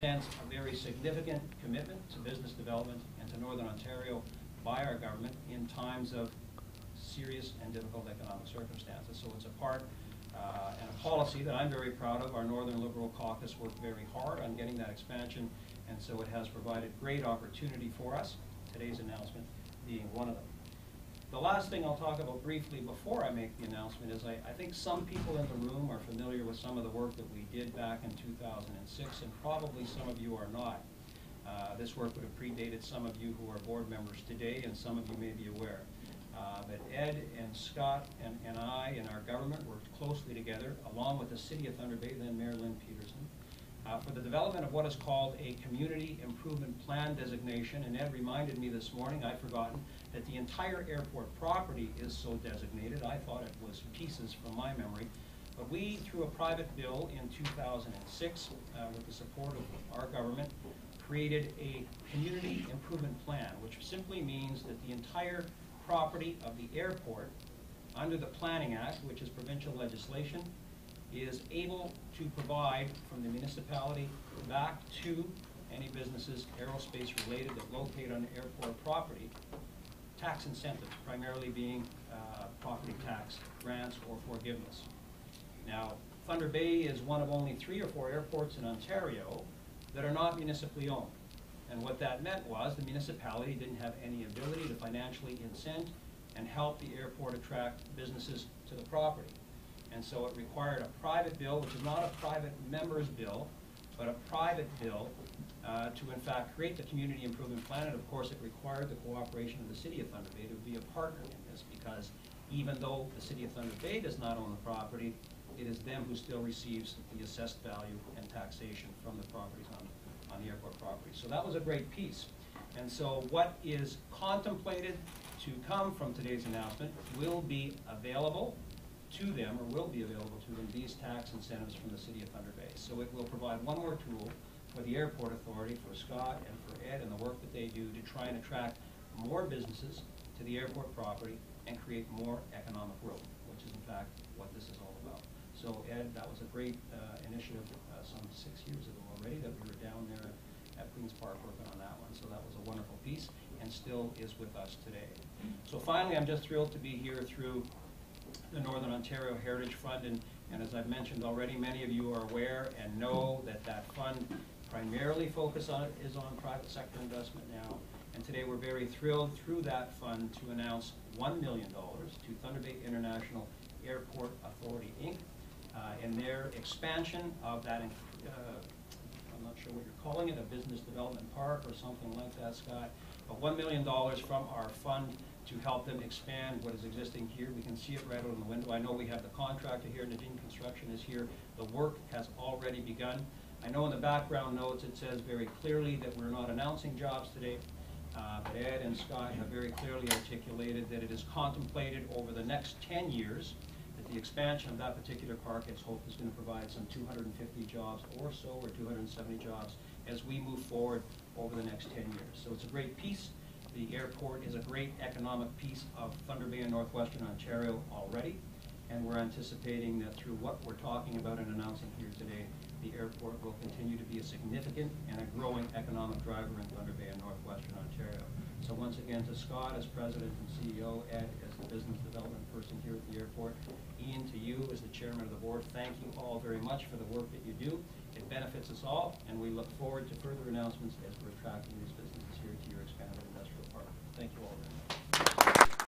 represents a very significant commitment to business development and to Northern Ontario by our government in times of serious and difficult economic circumstances. So it's a part and a policy that I'm very proud of. Our Northern Liberal Caucus worked very hard on getting that expansion, and so it has provided great opportunity for us, today's announcement being one of them. The last thing I'll talk about briefly before I make the announcement is I think some people in the room are familiar with some of the work that we did back in 2006, and probably some of you are not. This work would have predated some of you who are board members today, and some of you may be aware. But Ed and Scott and I and our government worked closely together, along with the City of Thunder Bay, then Mayor Lynn Peterson, for the development of what is called a Community Improvement Plan designation. And Ed reminded me this morning, I'd forgotten, that the entire airport property is so designated. I thought it was pieces from my memory. But we, through a private bill in 2006, with the support of our government, created a Community Improvement Plan, which simply means that the entire property of the airport, under the Planning Act, which is provincial legislation, is able to provide from the municipality back to any businesses aerospace related that locate on airport property tax incentives, primarily being property tax grants or forgiveness. Now, Thunder Bay is one of only 3 or 4 airports in Ontario that are not municipally owned. And what that meant was the municipality didn't have any ability to financially incent and help the airport attract businesses to the property. And so it required a private bill, which is not a private member's bill, but a private bill to in fact create the Community Improvement Plan. And of course it required the cooperation of the City of Thunder Bay to be a partner in this, because even though the City of Thunder Bay does not own the property, it is them who still receives the assessed value and taxation from the properties on the airport property. So that was a great piece. And so what is contemplated to come from today's announcement will be available to them, or will be available to them, these tax incentives from the City of Thunder Bay. So it will provide one more tool for the Airport Authority, for Scott and for Ed and the work that they do to try and attract more businesses to the airport property and create more economic growth, which is in fact what this is all about. So Ed, that was a great initiative some 6 years ago already that we were down there at Queen's Park working on that one. So that was a wonderful piece and still is with us today. So finally, I'm just thrilled to be here through the Northern Ontario Heritage Fund, and as I've mentioned already, many of you are aware and know that that fund primarily is on private sector investment now. And today we're very thrilled through that fund to announce $1 million to Thunder Bay International Airport Authority, Inc. In their expansion of that, I'm not sure what you're calling it, a business development park or something like that, Scott, but $1 million from our fund to help them expand what is existing here. We can see it right out in the window. I know we have the contractor here, Nadine Construction is here. The work has already begun. I know in the background notes it says very clearly that we're not announcing jobs today, but Ed and Scott have very clearly articulated that it is contemplated over the next 10 years that the expansion of that particular park, it's hoped, is going to provide some 250 jobs or so, or 270 jobs, as we move forward over the next 10 years. So it's a great piece. The airport is a great economic piece of Thunder Bay and Northwestern Ontario already, and we're anticipating that through what we're talking about and announcing here today, the airport will continue to be a significant and a growing economic driver in Thunder Bay and Northwestern Ontario. So once again, to Scott as President and CEO, Ed as the business development person here at the airport, Ian, to you as the Chairman of the Board, thank you all very much for the work that you do. It benefits us all, and we look forward to further announcements as we're attracting these businesses here.